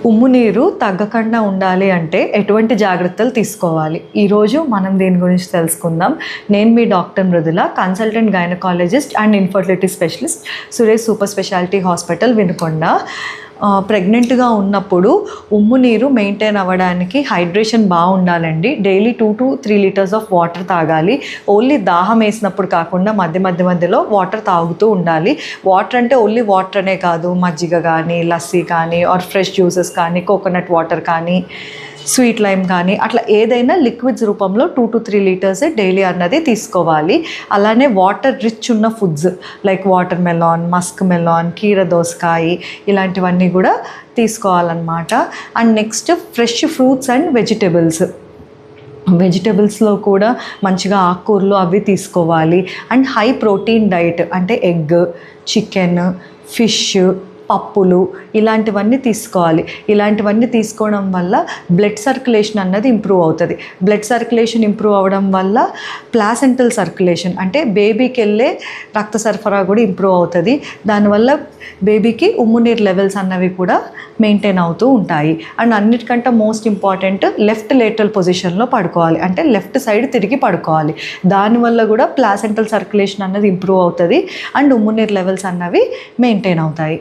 ఉమ్ము నీరు తగ్గకుండా ఉండాలి అంటే ఎటువంటి జాగ్రత్తలు తీసుకోవాలి? ఈరోజు మనం దీని గురించి తెలుసుకుందాం. నేను మీ doctor Mrudula, consultant gynaecologist and infertility specialist, Suresh super speciality hospital, Vinukonda. ప్రెగ్నెంట్గా ఉన్నప్పుడు ఉమ్ము నీరు మెయింటైన్ అవ్వడానికి హైడ్రేషన్ బాగుండాలండి. Daily 2 to 3 litres of water తాగాలి. ఓన్లీ దాహం వేసినప్పుడు కాకుండా మధ్యలో వాటర్ తాగుతూ ఉండాలి. వాటర్ అంటే ఓన్లీ వాటర్ అనే కాదు, మజ్జిగ కానీ, లస్సీ కానీ, ఆర్ ఫ్రెష్ జ్యూసెస్ కానీ, కోకోనట్ వాటర్ కానీ, స్వీట్ లైమ్ కానీ, అట్లా ఏదైనా లిక్విడ్స్ రూపంలో 2 to 3 లీటర్స్ డైలీ అన్నది తీసుకోవాలి. అలానే వాటర్ రిచ్ ఉన్న foods like watermelon, muskmelon, కీర దోసకాయ, ఇలాంటివన్నీ కూడా తీసుకోవాలన్నమాట. And next fresh fruits and వెజిటబుల్స్లో కూడా మంచిగా ఆకుకూరలు అవి తీసుకోవాలి. అండ్ హై ప్రోటీన్ డైట్ అంటే ఎగ్, చికెన్, ఫిష్, పప్పులు, ఇలాంటివన్నీ తీసుకోవాలి. ఇలాంటివన్నీ తీసుకోవడం వల్ల బ్లడ్ సర్క్యులేషన్ అన్నది ఇంప్రూవ్ అవుతుంది. బ్లడ్ సర్క్యులేషన్ ఇంప్రూవ్ అవ్వడం వల్ల ప్లాసెంటల్ సర్క్యులేషన్ అంటే బేబీకి వెళ్ళే రక్త సరఫరా కూడా ఇంప్రూవ్ అవుతుంది. దానివల్ల బేబీకి ఉమ్ము నీరు లెవెల్స్ అన్నవి కూడా మెయింటైన్ అవుతూ ఉంటాయి. అండ్ అన్నిటికంటే మోస్ట్ ఇంపార్టెంట్, లెఫ్ట్ లేటరల్ పొజిషన్లో పడుకోవాలి, అంటే లెఫ్ట్ సైడ్ తిరిగి పడుకోవాలి. దానివల్ల కూడా ప్లాసెంటల్ సర్క్యులేషన్ అన్నది ఇంప్రూవ్ అవుతుంది అండ్ ఉమ్ము నీరు లెవెల్స్ అన్నవి మెయింటైన్ అవుతాయి.